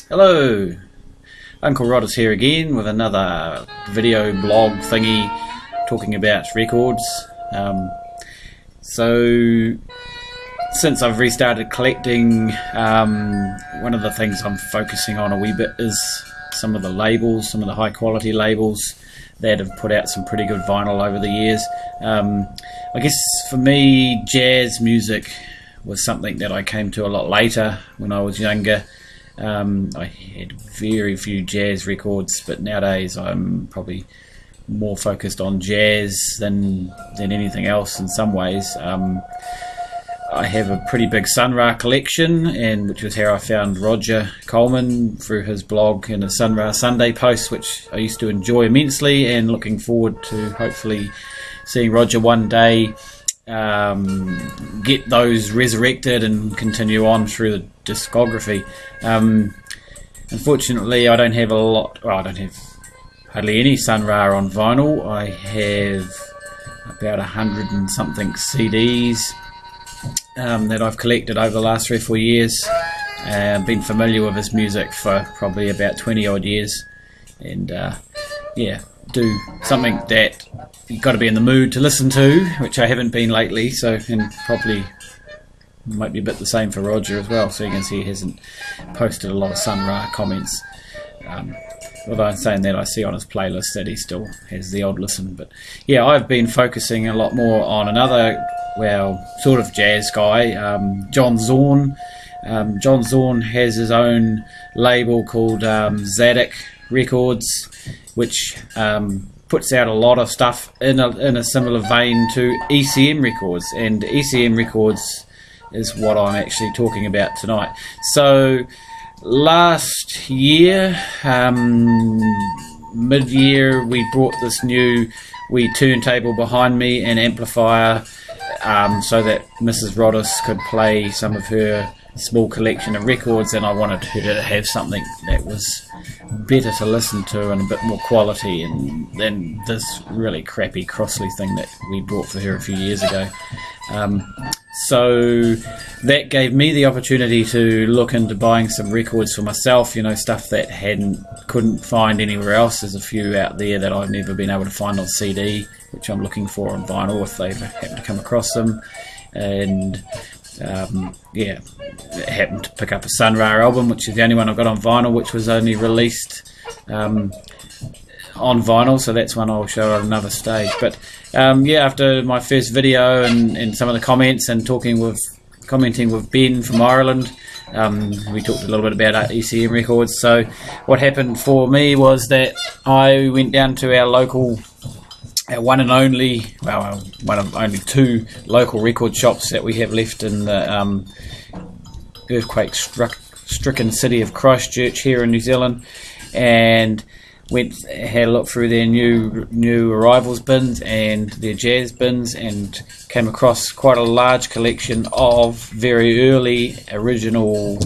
Hello, Uncle Roddus here again with another video blog thingy talking about records. So since I've restarted collecting, one of the things I'm focusing on a wee bit is some of the labels, some of the high quality labels that have put out some pretty good vinyl over the years. I guess for me, jazz music was something that I came to a lot later when I was younger. I had very few jazz records, but nowadays I'm probably more focused on jazz than anything else in some ways. I have a pretty big Sun Ra collection, and which was how I found Roger Coleman through his blog and his Sun Ra Sunday posts, which I used to enjoy immensely, and looking forward to hopefully seeing Roger one day get those resurrected and continue on through the discography. Unfortunately, I don't have a lot. Well, I don't have hardly any Sun Ra on vinyl. I have about 100 and something CDs that I've collected over the last 3 or 4 years. Been familiar with his music for probably about 20 odd years, and yeah, do something that you've got to be in the mood to listen to, which I haven't been lately, so, and probably might be a bit the same for Roger as well. So you can see he hasn't posted a lot of Sun Ra comments, although I'm saying that I see on his playlist that he still has the odd listen. But yeah, I've been focusing a lot more on another, well, sort of jazz guy, John Zorn. John Zorn has his own label called Zadok Records, which puts out a lot of stuff in a similar vein to ECM Records, and ECM Records is what I'm actually talking about tonight. So last year, mid-year, we brought this new wee turntable behind me and amplifier, so that Mrs. Roddus could play some of her small collection of records, and I wanted her to have something that was better to listen to and a bit more quality than this really crappy Crossley thing that we bought for her a few years ago. So that gave me the opportunity to look into buying some records for myself, you know, stuff that couldn't find anywhere else. There's a few out there that I've never been able to find on CD, which I'm looking for on vinyl if they happen to come across them. And yeah, happened to pick up a Sun Ra album, which is the only one I've got on vinyl, which was only released on vinyl, so that's one I'll show at another stage. But yeah, after my first video and some of the comments and commenting with Ben from Ireland, we talked a little bit about ECM Records. So what happened for me was that I went down to our local, one of only 2 local record shops that we have left in the earthquake-stricken city of Christchurch here in New Zealand, and had a look through their new arrivals bins and their jazz bins, and came across quite a large collection of very early original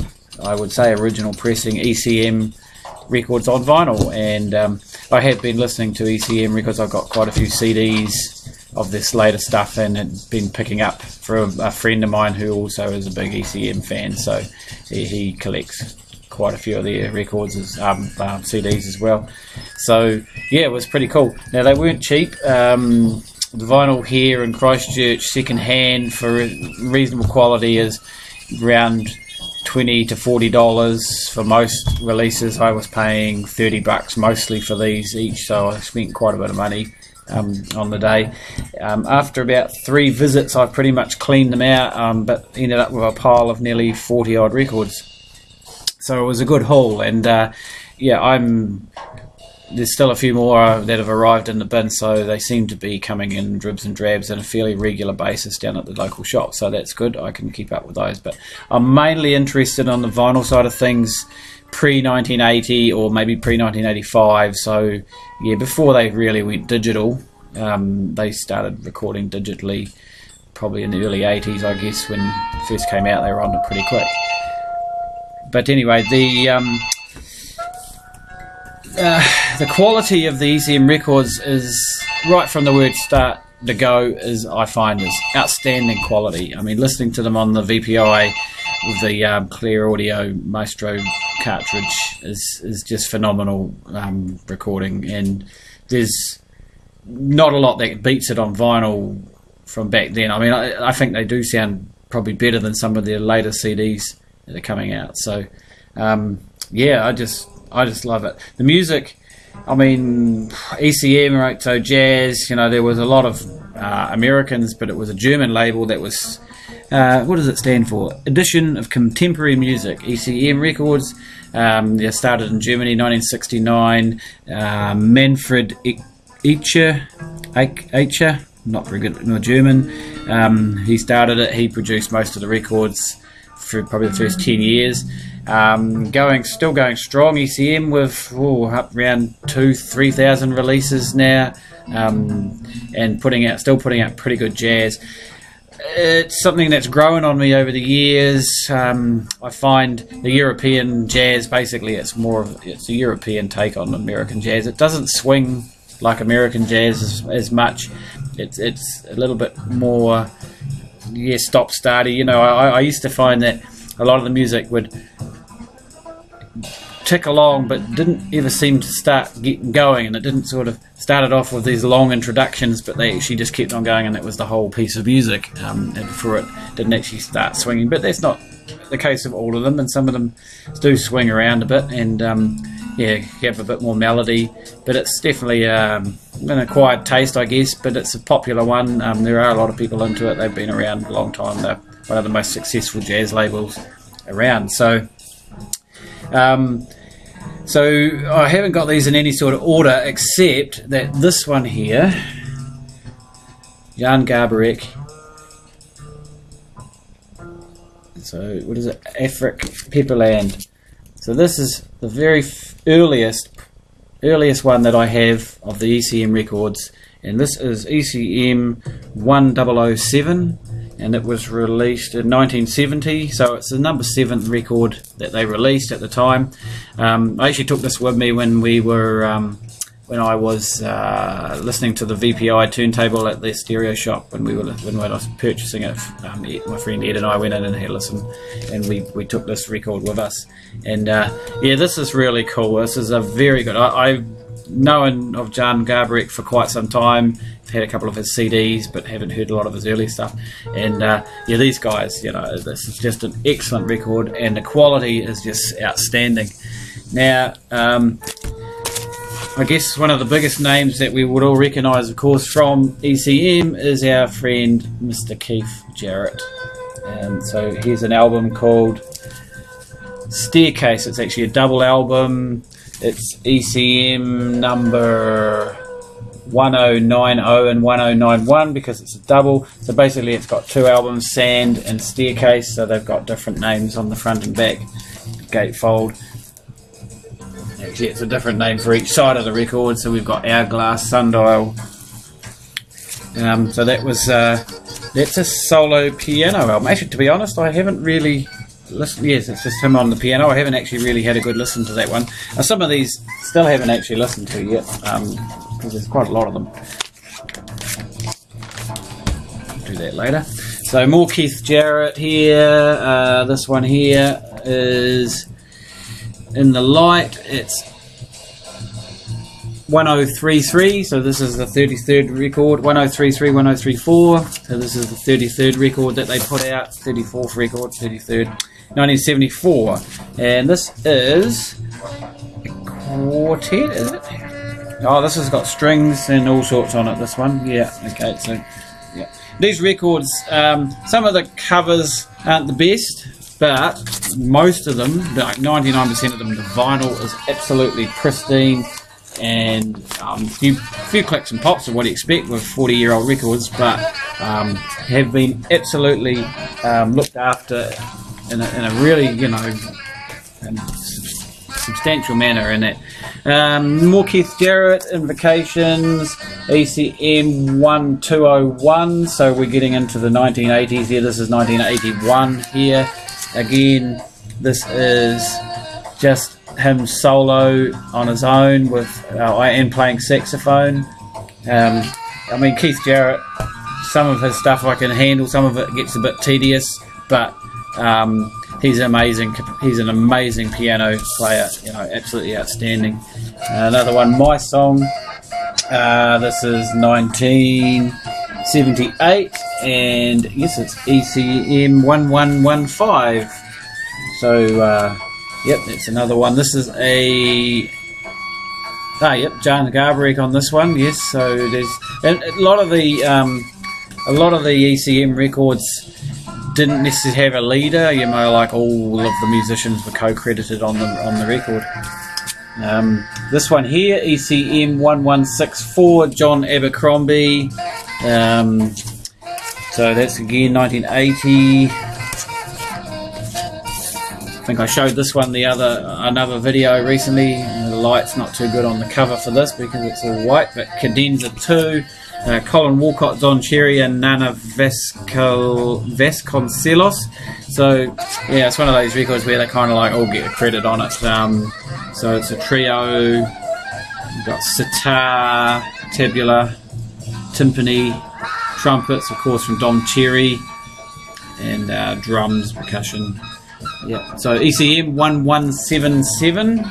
pressing ECM records on vinyl. And I had been listening to ECM records. I've got quite a few CDs of this later stuff, and had been picking up for a friend of mine who also is a big ECM fan, so he collects quite a few of their records as CDs as well. So yeah, it was pretty cool. Now, they weren't cheap. The vinyl here in Christchurch second hand for reasonable quality is around $20 to $40 for most releases. I was paying $30 mostly for these each, so I spent quite a bit of money on the day. After about 3 visits, I pretty much cleaned them out, but ended up with a pile of nearly 40 odd records. So it was a good haul, and yeah, there's still a few more that have arrived in the bin, so they seem to be coming in dribs and drabs on a fairly regular basis down at the local shop, so that's good. I can keep up with those, but I'm mainly interested on the vinyl side of things, pre-1980 or maybe pre-1985, so yeah, before they really went digital. They started recording digitally probably in the early 80s, I guess. When it first came out, they were on it pretty quick. But anyway, the quality of the ECM records is, right from the word start to go, I find is outstanding quality. I mean, listening to them on the VPI with the Clear Audio Maestro cartridge is just phenomenal recording, and there's not a lot that beats it on vinyl from back then. I mean, I think they do sound probably better than some of their later CDs that are coming out. So yeah, I just love it. The music, I mean, ECM, right? So jazz, you know, there was a lot of Americans, but it was a German label that was, what does it stand for? Edition of Contemporary Music, ECM Records. They started in Germany, 1969. Manfred Eicher, not very good, no, German. He started it. He produced most of the records for probably the first 10 years. Still going strong. ECM with up around 2,000-3,000 releases now, and still putting out pretty good jazz. It's something that's grown on me over the years. I find the European jazz, basically, it's a European take on American jazz. It doesn't swing like American jazz as much. It's a little bit more, stop-starty. You know, I used to find that a lot of the music would tick along but didn't ever seem to start getting going, and it didn't sort of started off with these long introductions, but they actually just kept on going, and that was the whole piece of music, and before it didn't actually start swinging. But that's not the case of all of them, and some of them do swing around a bit, and have a bit more melody, but it's definitely an acquired taste, I guess, but it's a popular one. There are a lot of people into it. They've been around a long time. They're one of the most successful jazz labels around. So I haven't got these in any sort of order, except that this one here, Jan Garbarek. So what is it? Afric Pepperland. So this is the very earliest one that I have of the ECM records, and this is ECM 1007, and it was released in 1970, so it's the number 7 record that they released at the time. I actually took this with me when I was listening to the VPI turntable at the stereo shop when I was purchasing it. My friend Ed and I went in and had a listen, and we took this record with us. And this is really cool. This is a very good. I've known of Jan Garbarek for quite some time. I've had a couple of his CDs, but haven't heard a lot of his early stuff. And these guys, this is just an excellent record, and the quality is just outstanding. Now, I guess one of the biggest names that we would all recognise, of course, from ECM is our friend Mr. Keith Jarrett. So here's an album called Staircase. It's actually a double album. It's ECM number 1090 and 1091 because it's a double. So basically it's got 2 albums, Sand and Staircase, so they've got different names on the front and back gatefold. Actually, it's a different name for each side of the record. So we've got Hourglass, Sundial. So that's a solo piano album. Actually, to be honest, I haven't really listened. Yes, it's just him on the piano. I haven't actually really had a good listen to that one. Some of these still haven't actually listened to yet because there's quite a lot of them. I'll do that later. So more Keith Jarrett here. This one here is In the Light. It's 1033, so this is the 33rd record. 1033, 1034, so this is the 33rd record that they put out. 34th record, 33rd, 1974, and this is a quartet, is it? Oh, this has got strings and all sorts on it, this one. Yeah, okay, so yeah, these records, some of the covers aren't the best, but most of them, like 99% of them, the vinyl is absolutely pristine, and a few clicks and pops of what you expect with 40-year-old records, but have been absolutely looked after in a really, substantial manner in that. More Keith Jarrett, Invocations, ECM 1201, so we're getting into the 1980s here. This is 1981 here. Again, this is just him solo on his own with and playing saxophone. I mean, Keith Jarrett, some of his stuff I can handle, some of it gets a bit tedious, but he's amazing. He's an amazing piano player, you know, absolutely outstanding. Another one, My Song. This is 1978, and yes, it's ECM 1115. So, yep, that's another one. This is a yep, Jan Garbarek on this one. Yes, so there's and a lot of the ECM records didn't necessarily have a leader. You know, like all of the musicians were co-credited on the record. This one here, ECM 1164, John Abercrombie. So that's again 1980. I think I showed this one another video recently. The light's not too good on the cover for this because it's all white, but Cadenza 2, Colin Walcott, Don Cherry, and Nana Vasconcelos. So yeah, it's one of those records where they kind of like all get credit on it. So it's a trio. You've got sitar, tabula, timpani, trumpets, of course, from Don Cherry, and drums, percussion. Yeah. So ECM 1177.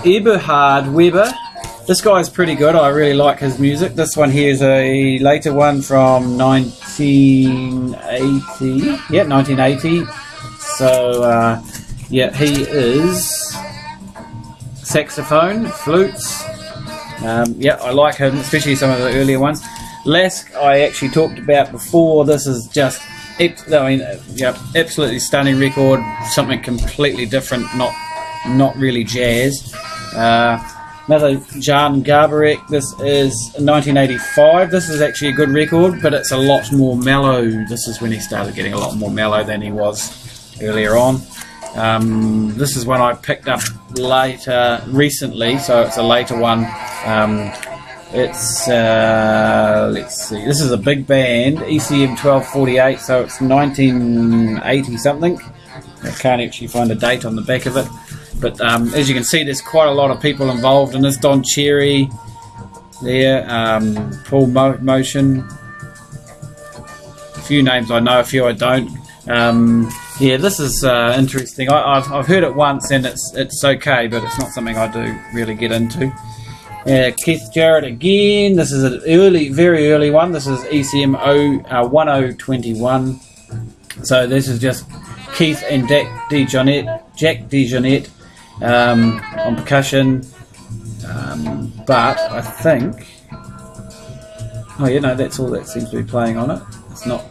Eberhard Weber. This guy's pretty good. I really like his music. This one here is a later one from 1980. Yeah, 1980. So, yeah, he is saxophone, flutes. Yeah, I like him, especially some of the earlier ones. Lask, I actually talked about before. This is just, yeah, absolutely stunning record. Something completely different, not really jazz. Another Jan Garbarek. This is 1985. This is actually a good record, but it's a lot more mellow. This is when he started getting a lot more mellow than he was earlier on. This is one I picked up recently, so it's a later one. It's let's see, this is a big band, ECM 1248, so it's 1980 something. I can't actually find a date on the back of it, but as you can see, there's quite a lot of people involved in this. Don Cherry there, Paul Motion, a few names I know, a few I don't. Yeah, this is interesting. I've heard it once and it's okay, but it's not something I do really get into. Keith Jarrett again. This is an very early one. This is ECM 1021. So this is just Keith and Jack DeJohnette on percussion. But I think, oh yeah, no, that's all that seems to be playing on it. It's not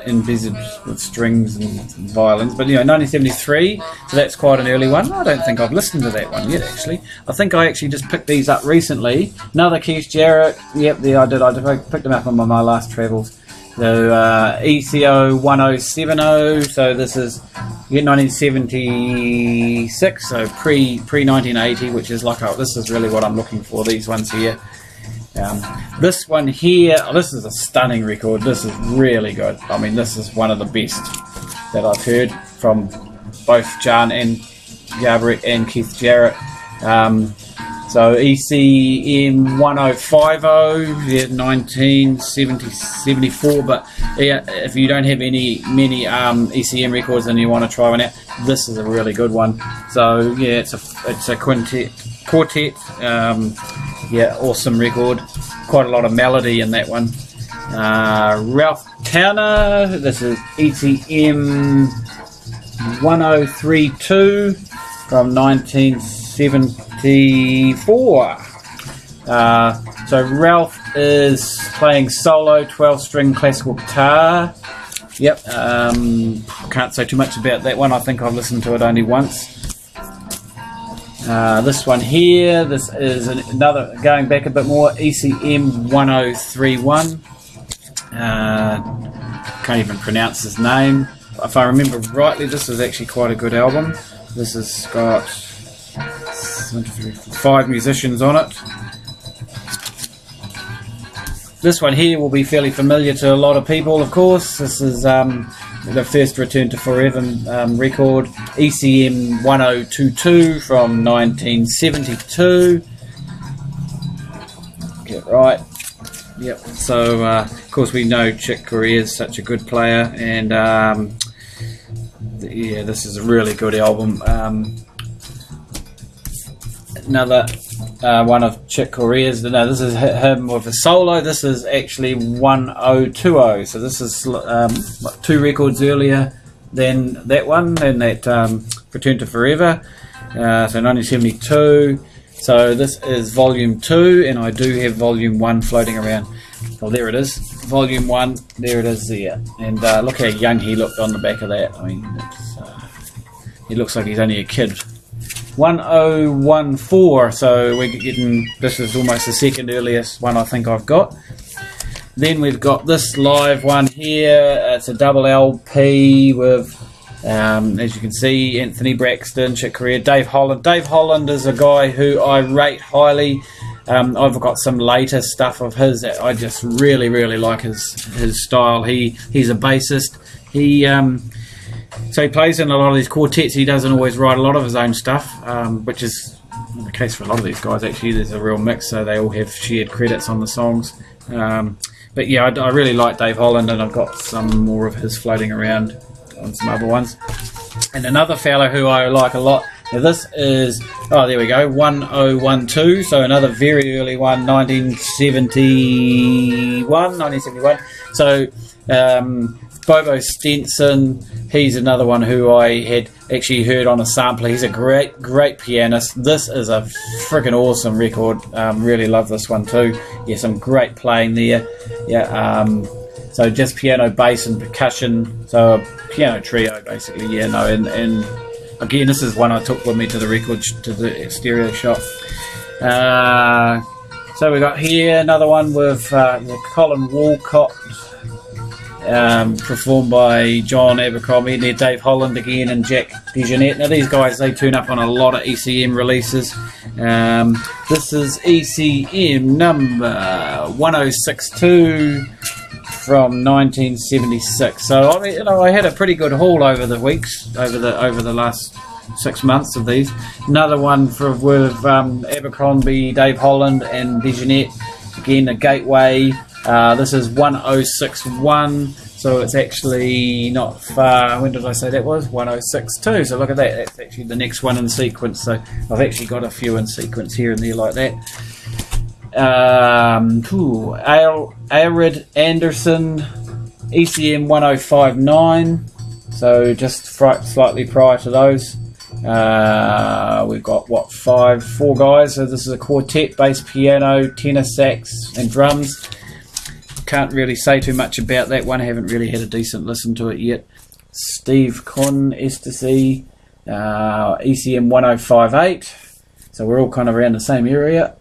envisaged with strings and violins, but you know, 1973, so that's quite an early one. I don't think I've listened to that one yet, actually. I think I actually just picked these up recently. Another Keith Jarrett, yep, there I did. I picked them up on my last travels. So ECO 1070, so this is 1976, so pre 1980, which is like, oh, this is really what I'm looking for, these ones here. This one here, this is a stunning record. This is really good. I mean, this is one of the best that I've heard from both Jan and Garbarek and Keith Jarrett. So ECM 1050, yeah, 1974. But yeah, if you don't have many ECM records and you want to try one out, this is a really good one. So yeah, it's a quartet. Yeah, awesome record. Quite a lot of melody in that one. Ralph Towner. This is ECM 1032 from 1974. So Ralph is playing solo 12-string classical guitar. Yep. Can't say too much about that one. I think I've listened to it only once. This one here, this is another, going back a bit more, ECM 1031. Can't even pronounce his name. If I remember rightly, this is actually quite a good album. This has got 5 musicians on it. This one here will be fairly familiar to a lot of people, of course. This is the first Return to Forever record, ECM 1022 from 1972. Get it right. Yep. So of course we know Chick Corea is such a good player, and yeah, this is a really good album. Another one of Chick Corea's. No, this is him with a solo. This is actually 1020. So this is 2 records earlier than that one, and that Return to Forever. So 1972. So this is volume 2, and I do have volume 1 floating around. Well, there it is, volume 1. There it is there, and look how young he looked on the back of that. I mean, he looks like he's only a kid. 1014. So we're getting. This is almost the second earliest one I think I've got. Then we've got this live one here. It's a double LP with. As you can see, Anthony Braxton, Chick Corea, Dave Holland. Dave Holland is a guy who I rate highly. I've got some later stuff of his that I just really like his style. He's a bassist. So he plays in a lot of these quartets. He doesn't always write a lot of his own stuff, which is the case for a lot of these guys. Actually, there's a real mix, so they all have shared credits on the songs. But yeah, I really like Dave Holland, and I've got some more of his floating around on some other ones. And another fella who I like a lot, now this is, oh there we go, 1012, so another very early one, 1971. So Bobo Stenson, he's another one who I had actually heard on a sampler. He's a great pianist. This is a freaking awesome record. Really love this one too. Yeah, some great playing there. Yeah, so just piano, bass and percussion, so a piano trio basically. Yeah, no, and again, this is one I took with me to the stereo shop. So we got here another one with Colin Walcott, performed by John Abercrombie, and then Dave Holland again and Jack DeJohnette. Now these guys, they tune up on a lot of ECM releases. This is ECM number 1062 from 1976. So I mean, I had a pretty good haul over the weeks, over the last 6 months of these. Another one with Abercrombie, Dave Holland and DeJohnette. Again, a Gateway. This is 1061, so it's actually not far. When did I say that was? 1062. So look at that. That's actually the next one in sequence. So I've actually got a few in sequence here and there like that. Arid Anderson, ECM 1059. So just slightly prior to those. We've got four guys. So this is a quartet: bass, piano, tenor, sax, and drums. Can't really say too much about that one. I haven't really had a decent listen to it yet. Steve Con Ecstasy, ECM 1058. So we're all kind of around the same area.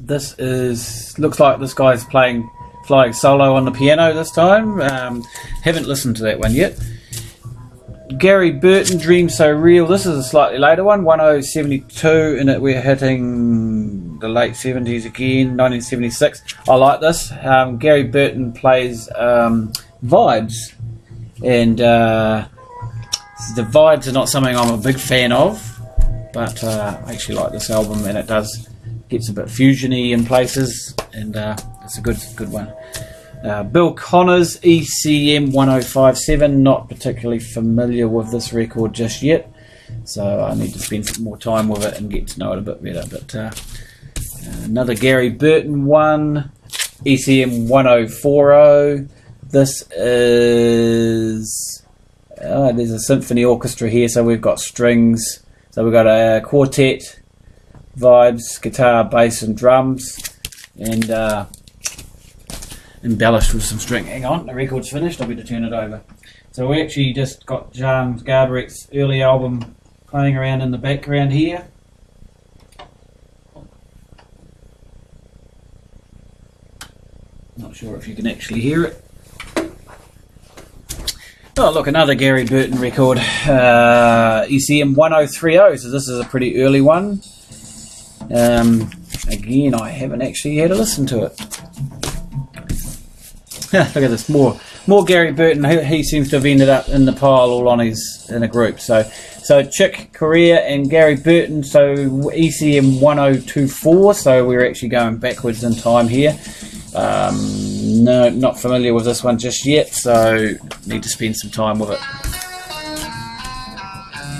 This looks like this guy's flying solo on the piano this time. Haven't listened to that one yet. Gary Burton, Dream So Real. This is a slightly later one, 1072, and we're hitting the late 70s again, 1976. I like this. Gary Burton plays vibes, and the vibes are not something I'm a big fan of, but I actually like this album, and it gets a bit fusiony in places, and it's a good one. Bill Connors, ECM 1057. Not particularly familiar with this record just yet, so I need to spend some more time with it and get to know it a bit better. But another Gary Burton one, ECM 1040. This is there's a symphony orchestra here, so we've got strings. So we've got a quartet, vibes, guitar, bass, and drums, and embellished with some string. Hang on, the record's finished. I'll be to turn it over. So we actually just got James Gardreck's early album playing around in the background here. Not sure if you can actually hear it. Oh look, another Gary Burton record, ECM 1030. So this is a pretty early one. Again, I haven't actually had a listen to it. Look at this, more more Gary Burton. He seems to have ended up in the pile all on in a group. So Chick Corea and Gary Burton. So ECM 1024. So we're actually going backwards in time here. No, not familiar with this one just yet, so need to spend some time with it.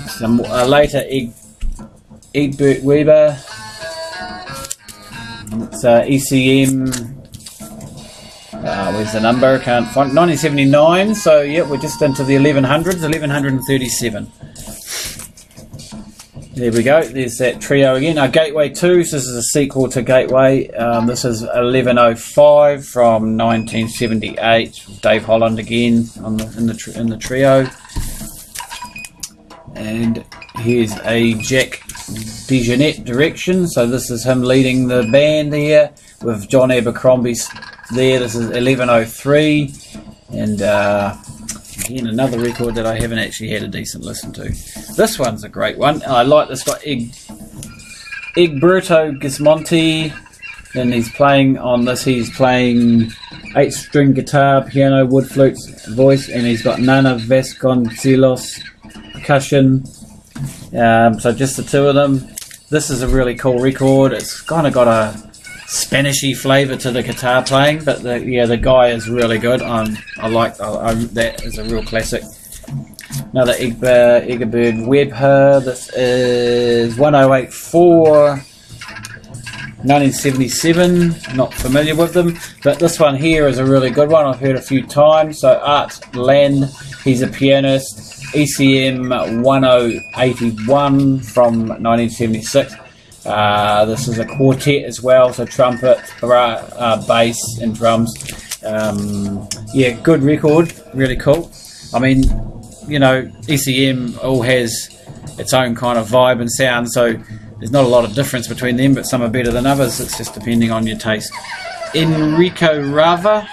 Some later Egbert Weber. It's ECM. Where's the number? Can't find. 1979. So yeah, we're just into the 1100s. 1137. There we go. There's that trio again. Gateway 2. So this is a sequel to Gateway. This is 1105 from 1978. Dave Holland again in the trio. And here's a Jack DeJohnette direction. So this is him leading the band here with John Abercrombie's there. This is 1103, and again another record that I haven't actually had a decent listen to. This one's a great one. I like this guy, Egberto Gismonti, and he's playing on this. He's playing 8-string guitar, piano, wood flutes, voice, and he's got Nana Vasconcelos percussion. So just the two of them. This is a really cool record. It's kind of got a Spanishy flavour to the guitar playing, but the guy is really good. I like that is a real classic. Another Egbert Weber. This is 1084, 1977. Not familiar with them, but this one here is a really good one. I've heard a few times. So Art Land, he's a pianist. ECM 1081 from 1976. This is a quartet as well, so trumpet, bass and drums. Yeah, good record, really cool. I mean, you know, ECM all has its own kind of vibe and sound, so there's not a lot of difference between them, but some are better than others. It's just depending on your taste. Enrico Rava.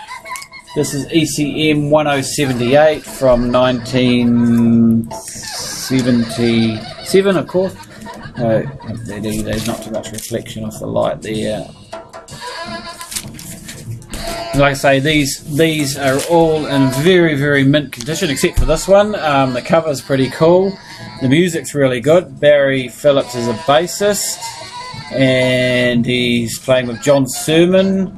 This is ECM 1078 from 1977, of course. There's not too much reflection off the light there. Like I say, these are all in very, very mint condition, except for this one. The cover's pretty cool. The music's really good. Barry Phillips is a bassist, and he's playing with John Sermon,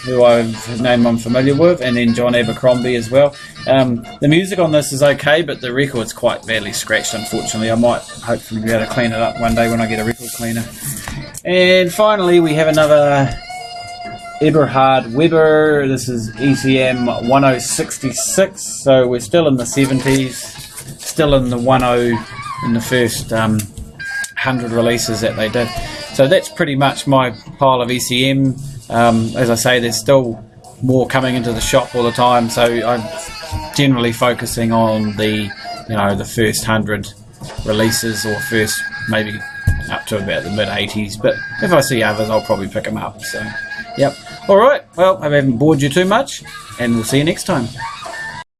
his name I'm familiar with, and then John Abercrombie as well. The music on this is okay, but the record's quite badly scratched, unfortunately. I might hopefully be able to clean it up one day when I get a record cleaner. And finally, we have another Eberhard Weber. This is ECM 1066, so we're still in the 70s, still in the 10 in the first 100 releases that they did. So that's pretty much my pile of ECM. As I say, there's still more coming into the shop all the time, so I'm generally focusing on the first 100 releases, or first maybe up to about the mid 80s. But if I see others, I'll probably pick them up. So, yep. All right. Well, I haven't bored you too much, and we'll see you next time.